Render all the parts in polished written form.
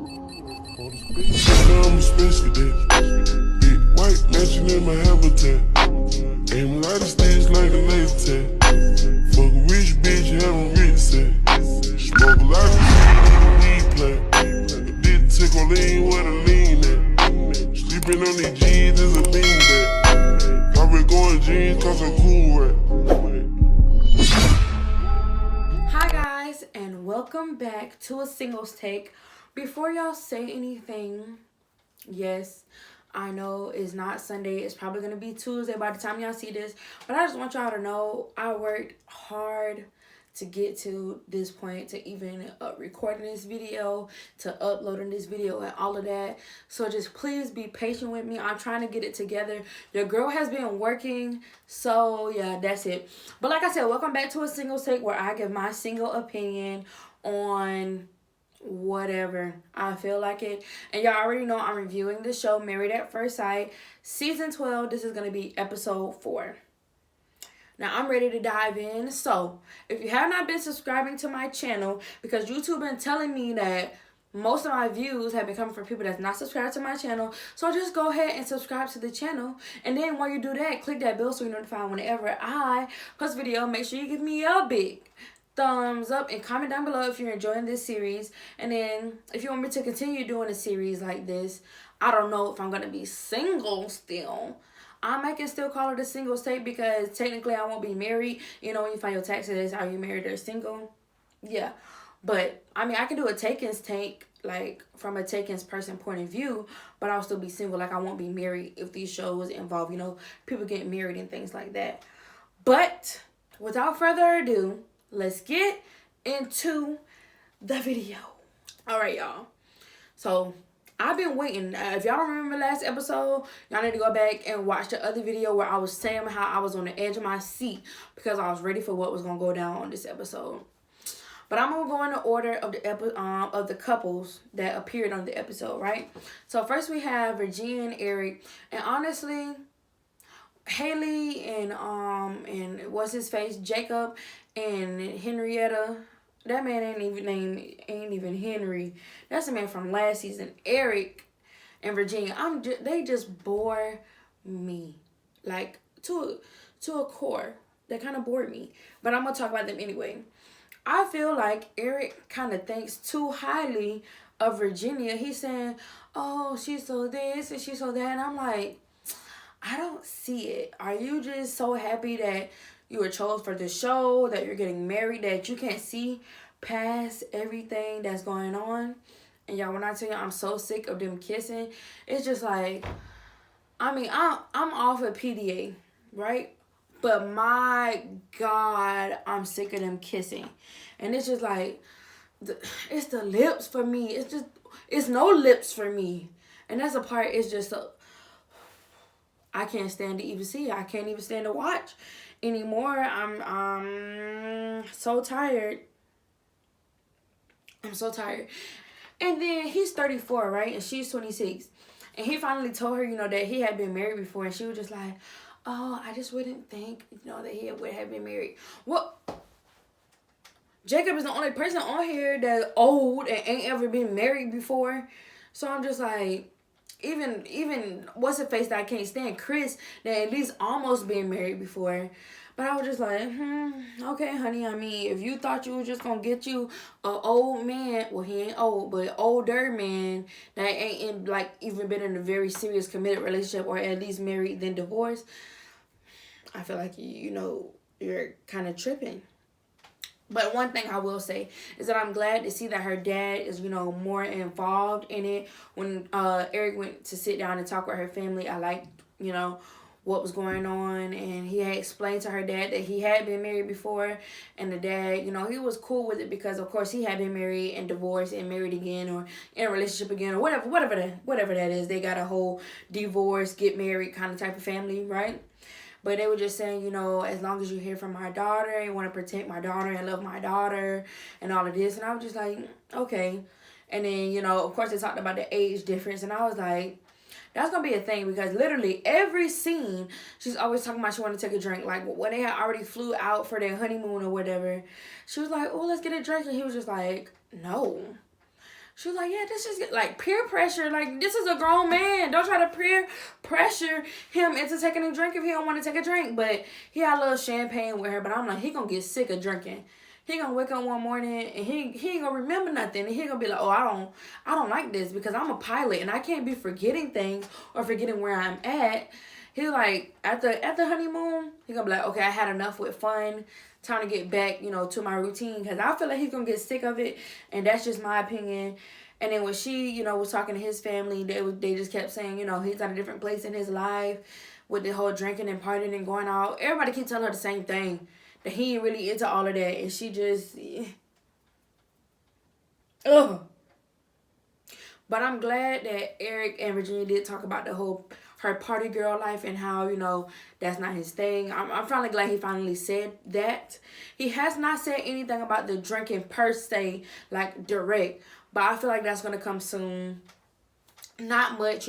For the space, I'm a space cadet. Big white mansion in my habitat. Aim a lot of sticks like a laser tag. Fuck a rich bitch, have a rich set. Smoke a lot of weed plant. Did tickle lean where the lean at. Sleeping on these G's is a beanbag. Probably going jeans cause I'm cool right. Hi guys, and welcome back to a singles take. Before y'all say anything, yes, I know it's not Sunday. It's probably gonna be Tuesday by the time y'all see this. But I just want y'all to know I worked hard to get to this point, to even recording this video, to uploading this video and all of that. So just please be patient with me. I'm trying to get it together. Your girl has been working, so yeah, that's it. But like I said, welcome back to a singles take where I give my single opinion on whatever I feel like it. And y'all already know I'm reviewing the show Married at First Sight, season 12. This is going to be episode 4. Now I'm ready to dive in. So if you have not been subscribing to my channel, because YouTube been telling me that most of my views have been coming from people that's not subscribed to my channel, so just go ahead and subscribe to the channel. And then while you do that, click that bell so you're notified whenever I post a video. Make sure you give me a big thumbs up and comment down below if you're enjoying this series. And then if you want me to continue doing a series like this, I don't know if I'm gonna be single still. I can still call it a single take because technically I won't be married. You know, when you find your taxes, are you married or single? Yeah. But I mean, I can do a takens take, like from a takens person point of view, but I'll still be single. Like I won't be married if these shows involve, you know, people getting married and things like that. But without further ado, let's get into the video. All right, y'all. So I've been waiting. If y'all don't remember last episode, y'all need to go back and watch the other video where I was saying how I was on the edge of my seat because I was ready for what was gonna go down on this episode. But I'm gonna go in the order of the couples that appeared on the episode, right? So first we have Virginia and Eric, and honestly, Haley and what's his face, Jacob and Henrietta. That man ain't even Henry. That's the man from last season. Eric and Virginia. They just bore me, like to a core. They kind of bored me, but I'm gonna talk about them anyway. I feel like Eric kind of thinks too highly of Virginia. He's saying, "Oh, she's so this and she's so that," and I'm like, I don't see it. Are you just so happy that you were chosen for the show, that you're getting married, that you can't see past everything that's going on? And y'all, when I tell you I'm so sick of them kissing, it's just like, I mean, I'm off of PDA, right? But my God, I'm sick of them kissing. And it's just like, it's the lips for me. It's no lips for me. And that's a part, it's just I can't stand to even see. I can't even stand to watch anymore. I'm so tired. I'm so tired. And then he's 34, right? And she's 26. And he finally told her, you know, that he had been married before. And she was just like, oh, I just wouldn't think, you know, that he would have been married. Well, Jacob is the only person on here that's old and ain't ever been married before. So I'm just like, even what's the face that I can't stand, Chris, that at least almost been married before. But I was just like, okay, honey. I mean, if you thought you was just gonna get you an old man, well, he ain't old, but older man that ain't like even been in a very serious committed relationship or at least married then divorced, I feel like you know you're kind of tripping. But one thing I will say is that I'm glad to see that her dad is, you know, more involved in it. When Eric went to sit down and talk with her family, I liked, you know, what was going on. And he had explained to her dad that he had been married before. And the dad, you know, he was cool with it because, of course, he had been married and divorced and married again or in a relationship again or whatever that is. They got a whole divorce, get married kind of type of family, right? But they were just saying, you know, as long as you hear from my daughter, you want to protect my daughter and love my daughter and all of this. And I was just like, okay. And then, you know, of course, they talked about the age difference. And I was like, that's going to be a thing because literally every scene, she's always talking about she wanted to take a drink. Like when they had already flew out for their honeymoon or whatever, she was like, oh, let's get a drink. And he was just like, no. She was like, yeah, this is like peer pressure. Like, this is a grown man. Don't try to peer pressure him into taking a drink if he don't want to take a drink. But he had a little champagne with her. But I'm like, he gonna get sick of drinking. He gonna wake up one morning and he ain't gonna remember nothing. And he gonna be like, oh, I don't like this because I'm a pilot and I can't be forgetting things or forgetting where I'm at. He like, at the honeymoon, he gonna be like, okay, I had enough with fun. Time to get back, to my routine. Because I feel like he's going to get sick of it. And that's just my opinion. And then when she, was talking to his family, they just kept saying, he's at a different place in his life with the whole drinking and partying and going out. Everybody keep telling her the same thing. That he ain't really into all of that. And she just... Ugh. But I'm glad that Eric and Virginia did talk about her party girl life and how, that's not his thing. I'm finally glad he finally said that. He has not said anything about the drinking per se, like direct. But I feel like that's going to come soon. Not much,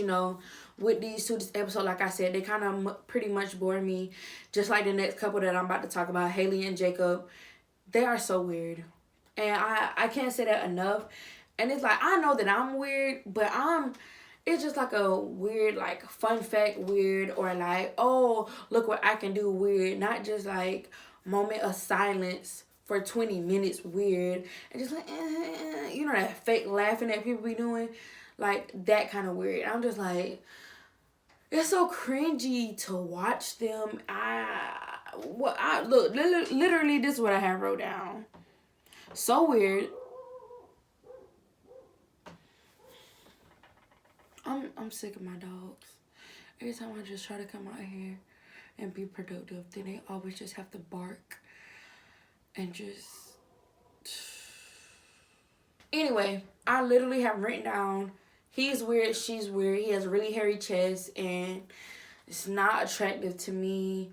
with these two this episode. Like I said, they kind of pretty much bore me. Just like the next couple that I'm about to talk about, Haley and Jacob. They are so weird. And I can't say that enough. And it's like, I know that I'm weird, but it's just like a weird, like, fun fact weird, or like, oh, look what I can do weird. Not just like moment of silence for 20 minutes weird. And just like, that fake laughing that people be doing. Like, that kind of weird. I'm just like, it's so cringy to watch them. Look, literally, this is what I have wrote down. So weird. I'm sick of my dogs. Every time I just try to come out here and be productive, then they always just have to bark and just... Anyway, I literally have written down, he's weird, she's weird. He has a really hairy chest and it's not attractive to me.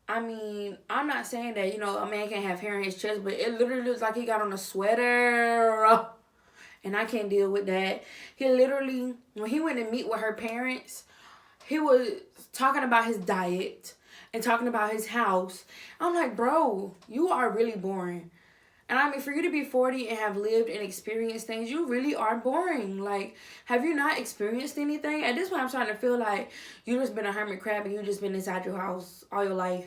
I mean, I'm not saying that, a man can't have hair in his chest, but it literally looks like he got on a sweater. And I can't deal with that. He literally, when he went to meet with her parents, he was talking about his diet and talking about his house. I'm like, bro, you are really boring. And I mean, for you to be 40 and have lived and experienced things, you really are boring. Like, have you not experienced anything? At this point, I'm starting to feel like you just been a hermit crab and you just been inside your house all your life.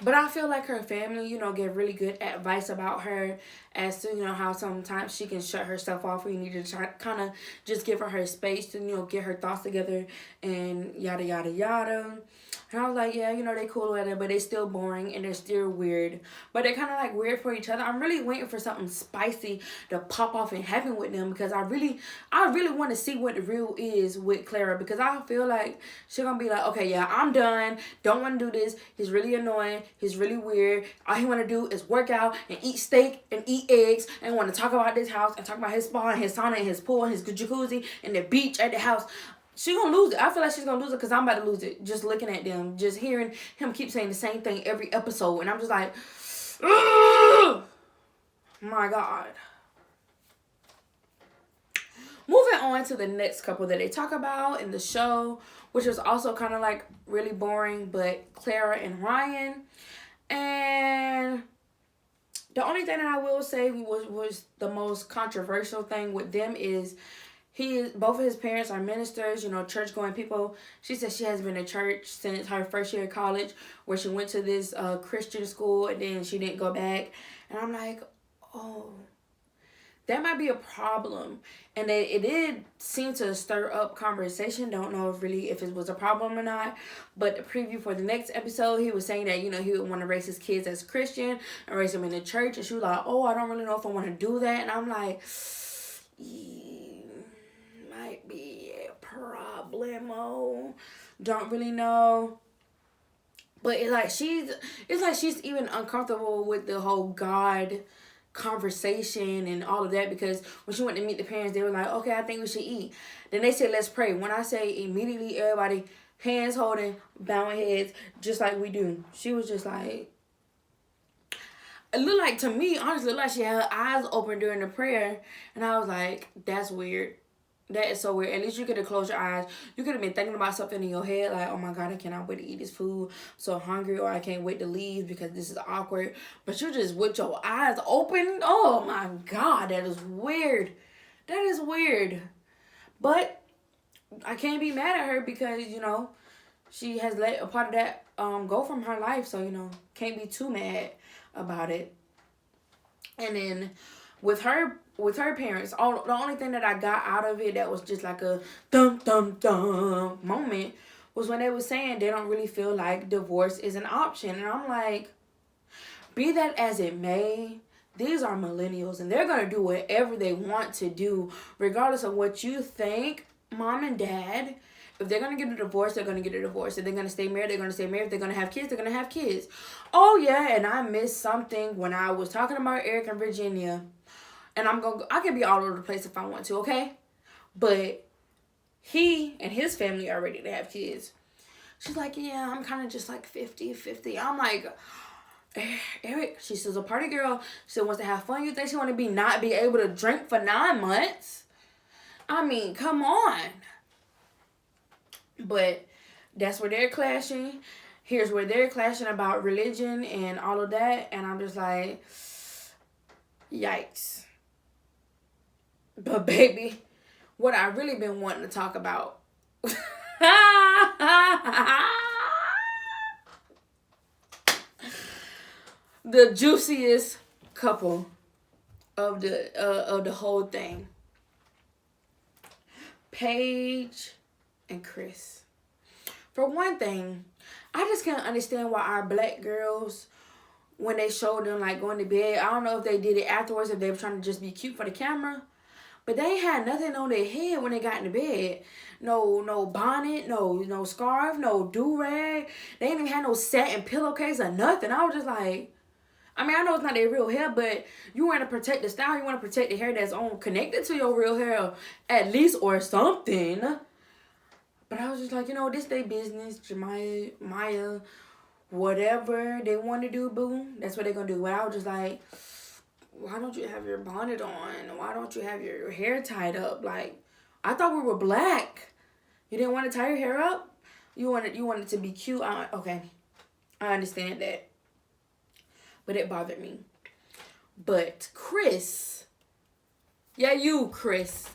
But I feel like her family, give really good advice about her as to, how sometimes she can shut herself off. We need to try, kind of just give her space to, get her thoughts together and yada, yada, yada. And I was like, yeah, they cool with it, but they still boring and they're still weird. But they're kind of like weird for each other. I'm really waiting for something spicy to pop off and happen with them because I really want to see what the real is with Clara, because I feel like she's going to be like, okay, yeah, I'm done. Don't want to do this. He's really annoying. He's really weird. All he want to do is work out and eat steak and eat eggs and want to talk about this house and talk about his spa and his sauna and his pool and his jacuzzi and the beach at the house. She gonna lose it. I feel like she's gonna lose it because I'm about to lose it. Just looking at them. Just hearing him keep saying the same thing every episode. And I'm just like, ugh! My God. Moving on to the next couple that they talk about in the show, which was also kind of like really boring, but Clara and Ryan. And the only thing that I will say was the most controversial thing with them is both of his parents are ministers, church-going people. She said she has been to church since her first year of college, where she went to this Christian school and then she didn't go back. And I'm like, oh, that might be a problem. And it did seem to stir up conversation. Don't know if it was a problem or not. But the preview for the next episode, he was saying that, he would want to raise his kids as Christian and raise them in the church. And she was like, oh, I don't really know if I want to do that. And I'm like, might be a problemo. Don't really know. But it's like she's even uncomfortable with the whole God conversation and all of that, because when she went to meet the parents, they were like, okay, I think we should eat. Then they said, let's pray. When I say immediately, everybody hands holding, bowing heads, just like we do. She was just like, it looked like, to me, honestly, like she had her eyes open during the prayer. And I was like, that's weird. That is so weird. At least you could have closed your eyes. You could have been thinking about something in your head, like, oh my God, I cannot wait to eat this food. I'm so hungry, or I can't wait to leave because this is awkward. But you just with your eyes open. Oh my God, that is weird. That is weird. But I can't be mad at her because, she has let a part of that go from her life. So, can't be too mad about it. And then with her parents, the only thing that I got out of it that was just like a dum dum dum moment was when they were saying they don't really feel like divorce is an option. And I'm like, be that as it may, these are millennials and they're going to do whatever they want to do, regardless of what you think, mom and dad. If they're going to get a divorce, they're going to get a divorce. If they're going to stay married, they're going to stay married. If they're going to have kids, they're going to have kids. Oh, yeah, and I missed something when I was talking about Eric and Virginia. And I can be all over the place if I want to, okay? But he and his family are ready to have kids. She's like, yeah, I'm kind of just like 50-50. I'm like, Eric, she's still a party girl. She still wants to have fun. You think she want to not be able to drink for 9 months? I mean, come on. But that's where they're clashing. Here's where they're clashing about religion and all of that. And I'm just like, yikes. But baby, what I really been wanting to talk about. The juiciest couple of the whole thing. Paige and Chris. For one thing, I just can't understand why our black girls, when they showed them like going to bed, I don't know if they did it afterwards, if they were trying to just be cute for the camera, but they had nothing on their head when they got into bed. No bonnet, no scarf, no do-rag. They didn't even have no satin pillowcase or nothing. I was just like, I mean, I know it's not their real hair, but you want to protect the style. You want to protect the hair that's connected to your real hair, at least, or something. But I was just like, this their business. Myia, whatever they want to do, boo, that's what they're going to do. But I was just like, why don't you have your bonnet on? Why don't you have your hair tied up? Like, I thought we were black. You didn't want to tie your hair up? You wanted to be cute? Okay, I understand that. But it bothered me. But Chris, Chris,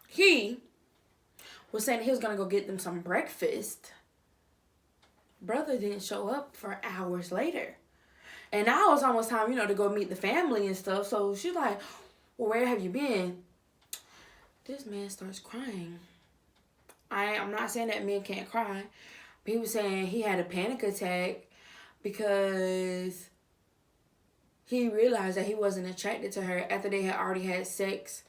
he was saying he was going to go get them some breakfast. Brother didn't show up for hours later. And now it's almost time, to go meet the family and stuff. So she's like, well, where have you been? This man starts crying. I'm not saying that men can't cry. But he was saying he had a panic attack because he realized that he wasn't attracted to her after they had already had sex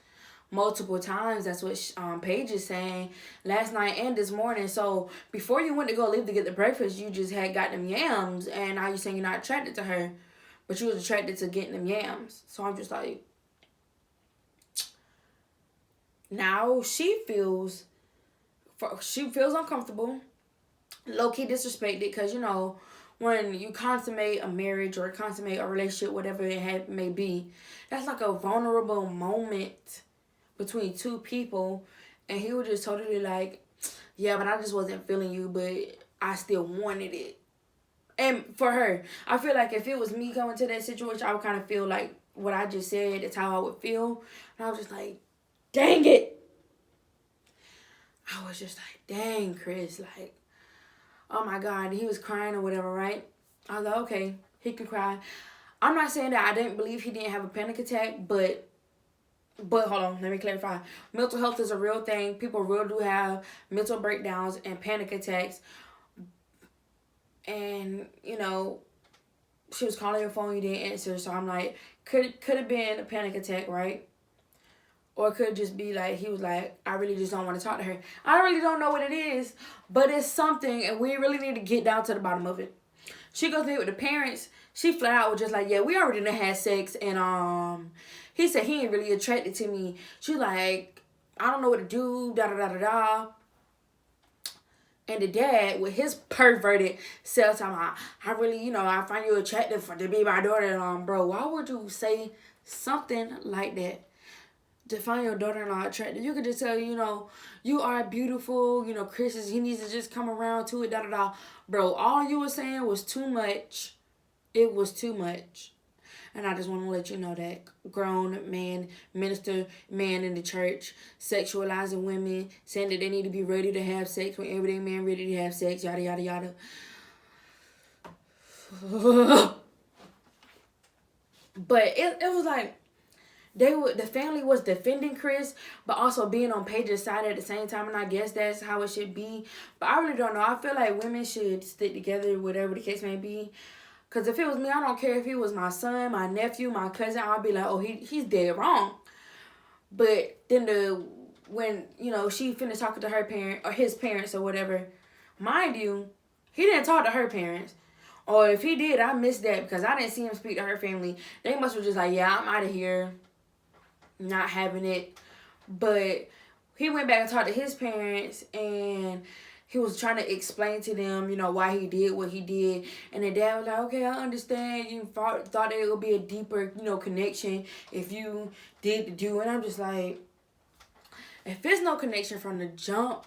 multiple times. That's what Paige is saying, last night and this morning. So before you went to go leave to get the breakfast, you just had got them yams, and now you're saying you're not attracted to her, but you was attracted to getting them yams. So I'm just like, now she feels uncomfortable, low-key disrespected, because when you consummate a marriage or consummate a relationship, whatever it may be, that's like a vulnerable moment between two people. And he was just totally like, yeah, but I just wasn't feeling you, but I still wanted it. And for her, I feel like if it was me going to that situation, I would kind of feel like what I just said, that's how I would feel. And I was just like, dang it. I was just like, dang, Chris, like, oh my God, he was crying or whatever, right? I was like, okay, he can cry. I'm not saying that I didn't believe he didn't have a panic attack, but hold on, let me clarify. Mental health is a real thing. People really do have mental breakdowns and panic attacks. And, she was calling your phone, you didn't answer. So I'm like, could have been a panic attack, right? Or it could just be like, he was like, I really just don't want to talk to her. I really don't know what it is, but it's something, and we really need to get down to the bottom of it. She goes there with the parents. She flat out was just like, yeah, we already done had sex, and he said he ain't really attracted to me. She like, I don't know what to do, da-da-da-da-da. And the dad, with his perverted self, I really, I find you attractive to be my daughter-in-law. Bro, why would you say something like that? To find your daughter-in-law attractive. You could just tell, you are beautiful. Chris, he needs to just come around to it, da-da-da. Bro, all you were saying was too much. It was too much. And I just want to let you know that grown man, minister, man in the church, sexualizing women, saying that they need to be ready to have sex when everyday man ready to have sex, yada, yada, yada. But it was like the family was defending Chris, but also being on Paige's side at the same time, and I guess that's how it should be. But I really don't know. I feel like women should stick together, whatever the case may be. Because if it was me, I don't care if he was my son, my nephew, my cousin, I'd be like, oh, he's dead wrong. But then when, you know, she finished talking to her parent, or his parents or whatever, mind you, he didn't talk to her parents. Or if he did, I missed that because I didn't see him speak to her family. They must have just like, yeah, I'm out of here. Not having it. But he went back and talked to his parents, and he was trying to explain to them, you know, why he did what he did. And the dad was like, okay, I understand. You thought that it would be a deeper, you know, connection if you did the do. And I'm just like, if there's no connection from the jump,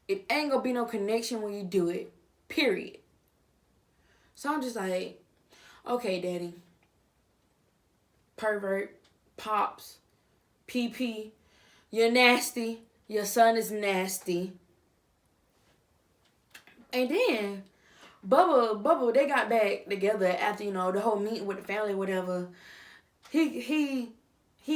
it ain't gonna be no connection when you do it. Period. So I'm just like, okay, daddy. Pervert. Pops. PP. You're nasty. Your son is nasty. And then, Bubba, they got back together after, you know, the whole meeting with the family, whatever. He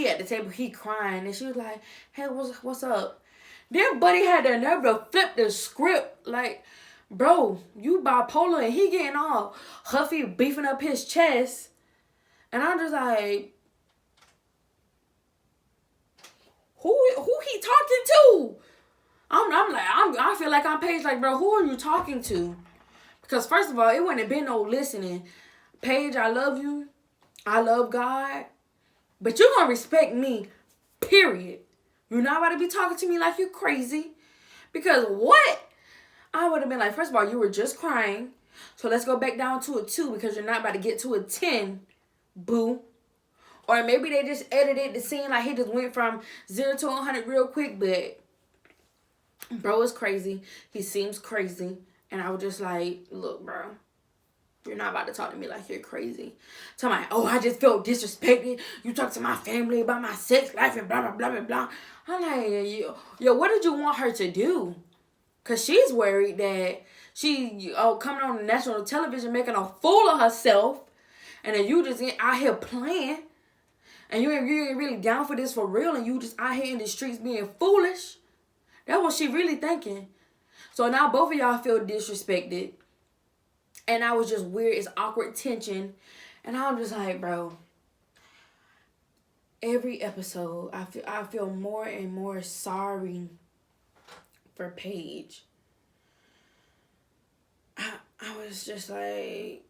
at the table, he crying. And she was like, hey, what's up? Then Buddy had the nerve to flip the script. Like, bro, you bipolar, and he getting all huffy, beefing up his chest. And I'm just like, who he talking to? I feel like I'm Paige, like, bro, who are you talking to? Because first of all, it wouldn't have been no listening. Paige, I love you. I love God. But you're going to respect me, period. You're not about to be talking to me like you're crazy. Because what? I would have been like, first of all, you were just crying. So let's go back down to a 2 because you're not about to get to a 10, boo. Or maybe they just edited the scene like he just went from 0 to 100 real quick. But bro is crazy. He seems crazy. And I was just like, look, bro. You're not about to talk to me like you're crazy. Tell me, oh, I just felt disrespected. You talk to my family about my sex life and blah, blah, blah, blah, blah. I'm like, yo, what did you want her to do? Because she's worried that she coming on national television making a fool of herself. And then you just out here playing. And you ain't really down for this for real. And you just out here in the streets being foolish. That's what she really thinking. So now both of y'all feel disrespected. And I was just weird. It's awkward tension. And I'm just like, bro. Every episode, I feel more and more sorry for Paige. I was just like,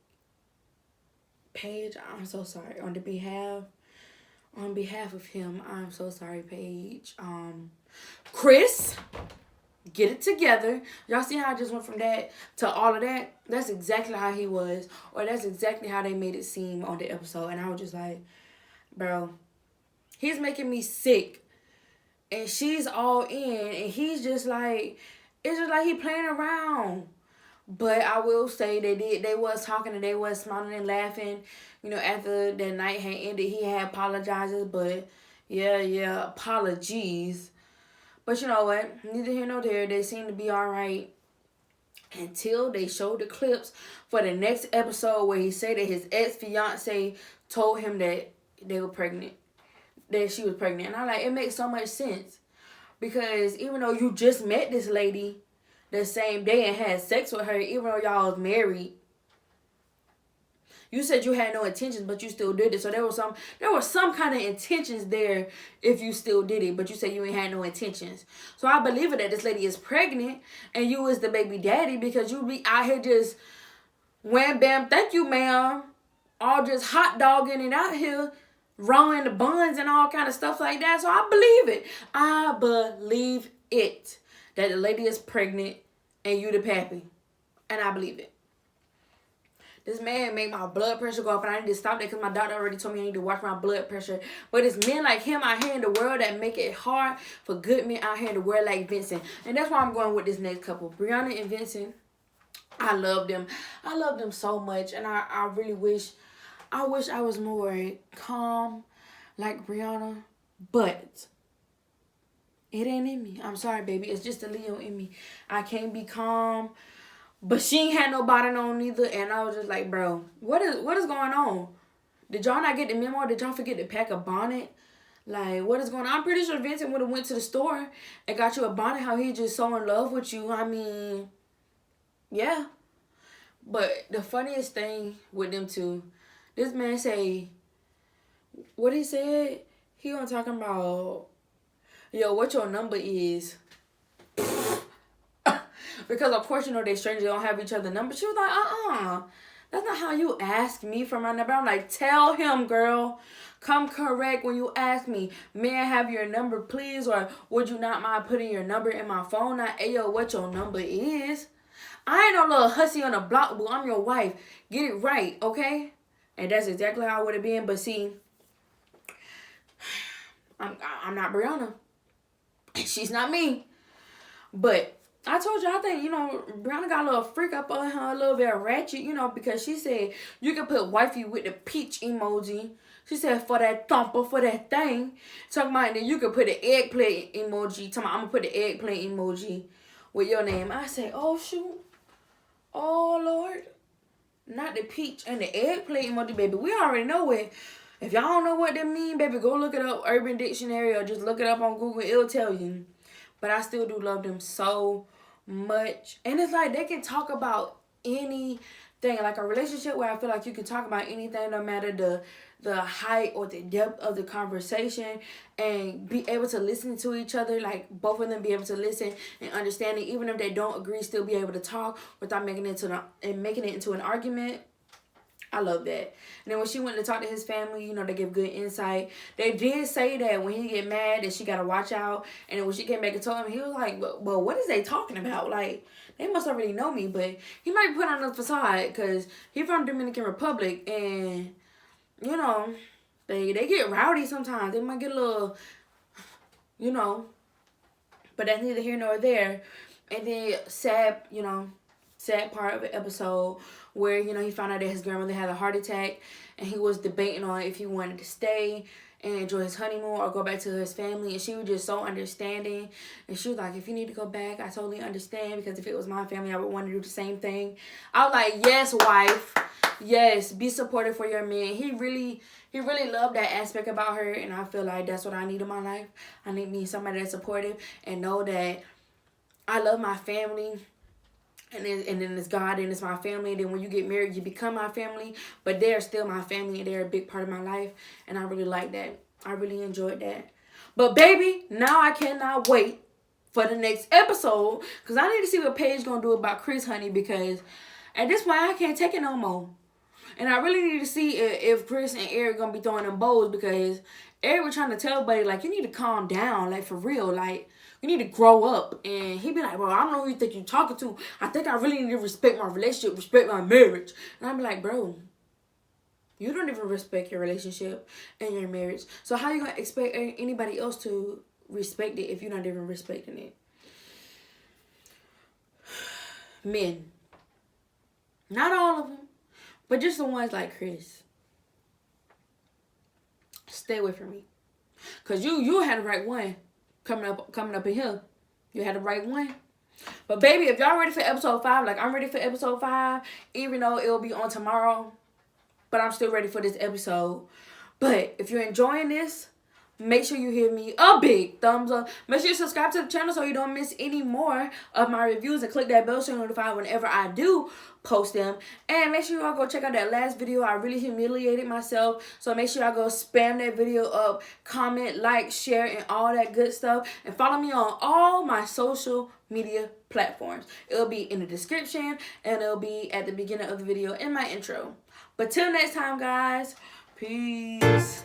Paige, I'm so sorry. On behalf of him, I'm so sorry, Paige. Chris, get it together. Y'all see how I just went from that to all of that? That's exactly how he was. Or that's exactly how they made it seem on the episode. And I was just like, bro, he's making me sick. And she's all in. And he's just like, it's just like he playing around. But I will say they was talking and they was smiling and laughing. You know, after the night had ended, he had apologizes. But yeah, apologies. But you know what? Neither here nor there. They seem to be all right until they showed the clips for the next episode where he said that his ex-fiance told him that they were pregnant. That she was pregnant. And I'm like, it makes so much sense. Because even though you just met this lady the same day and had sex with her, even though y'all was married, you said you had no intentions, but you still did it. So there was some kind of intentions there if you still did it, but you said you ain't had no intentions. So I believe it that this lady is pregnant and you is the baby daddy because you be out here just wham bam, thank you, ma'am. All just hot dogging it out here, rolling the buns and all kind of stuff like that. So I believe it. I believe it. That the lady is pregnant and you the pappy. And I believe it. This man made my blood pressure go up, and I need to stop that because my doctor already told me I need to watch my blood pressure. But it's men like him out here in the world that make it hard for good men out here in the world like Vincent. And that's why I'm going with this next couple. Brianna and Vincent, I love them. I love them so much, and I really wish I wish I was more calm like Brianna, but it ain't in me. I'm sorry, baby. It's just a Leo in me. I can't be calm. But she ain't had nobody on either. And I was just like, bro, what is going on? Did y'all not get the memo? Did y'all forget to pack a bonnet? Like, what is going on? I'm pretty sure Vincent would have went to the store and got you a bonnet. How he just so in love with you. I mean, yeah. But the funniest thing with them two, this man say, what he said? He was talking about, yo, what your number is. Because of course, you know, they strangers, they don't have each other's number. She was like, that's not how you ask me for my number. I'm like, tell him, girl. Come correct when you ask me. May I have your number, please? Or would you not mind putting your number in my phone? Not, hey, yo, what your number is? I ain't no little hussy on the block, boo. I'm your wife. Get it right, okay? And that's exactly how I would have been. But see, I'm not Brianna. She's not me. But I told you, I think, you know, Brianna got a little freak up on her, a little bit ratchet, you know, because she said you can put wifey with the peach emoji. She said for that thumper, for that thing. Talking about, then you can put the eggplant emoji. Talking about, I'm going to put the eggplant emoji with your name. I said, oh, shoot. Oh, Lord. Not the peach and the eggplant emoji, baby. We already know it. If y'all don't know what that mean, baby, go look it up, Urban Dictionary, or just look it up on Google. It'll tell you. But I still do love them so much. And it's like they can talk about anything. Like a relationship where I feel like you can talk about anything, no matter the height or the depth of the conversation, and be able to listen to each other. Like both of them be able to listen and understand it. Even if they don't agree, still be able to talk without making it into an argument. I love that. And then when she went to talk to his family, you know, they give good insight. They did say that when he get mad that she got to watch out. And then when she came back and told him, he was like, well, what is they talking about? Like, they must already know me. But he might put on a facade because he from Dominican Republic. And, you know, they get rowdy sometimes. They might get a little, you know. But that's neither here nor there. And then sad part of the episode where, you know, he found out that his grandmother had a heart attack, and he was debating on if he wanted to stay and enjoy his honeymoon or go back to his family. And she was just so understanding, and she was like, if you need to go back, I totally understand, because if it was my family, I would want to do the same thing. I was like, yes, wife, yes, be supportive for your man. He really loved that aspect about her, and I feel like that's what I need in my life. I need me somebody that's supportive and know that I love my family. And then it's God, and it's my family. And then when you get married, you become my family. But they're still my family, and they're a big part of my life. And I really like that. I really enjoyed that. But baby, now I cannot wait for the next episode, because I need to see what Paige gonna do about Chris, honey. Because at this point, I can't take it no more. And I really need to see if Chris and Eric gonna be throwing them bows, because Eric was trying to tell everybody, like, you need to calm down, like, for real, like, you need to grow up. And he be like, bro, I don't know who you think you're talking to. I think I really need to respect my relationship, respect my marriage. And I be like, bro, you don't even respect your relationship and your marriage. So how you gonna expect anybody else to respect it if you're not even respecting it? Men. Not all of them, but just the ones like Chris. Stay away from me. Because you had the right one coming up in here. You had the right one. But baby, if y'all ready for episode 5, like I'm ready for episode 5, even though it will be on tomorrow, but I'm still ready for this episode. But if you're enjoying this, make sure you give me a big thumbs up. Make sure you subscribe to the channel so you don't miss any more of my reviews, and click that bell so you're notified whenever I do post them. And make sure y'all go check out that last video. I really humiliated myself, so make sure y'all go spam that video up, comment, like, share, and all that good stuff. And follow me on all my social media platforms. It'll be in the description, and it'll be at the beginning of the video in my intro. But till next time, guys, peace.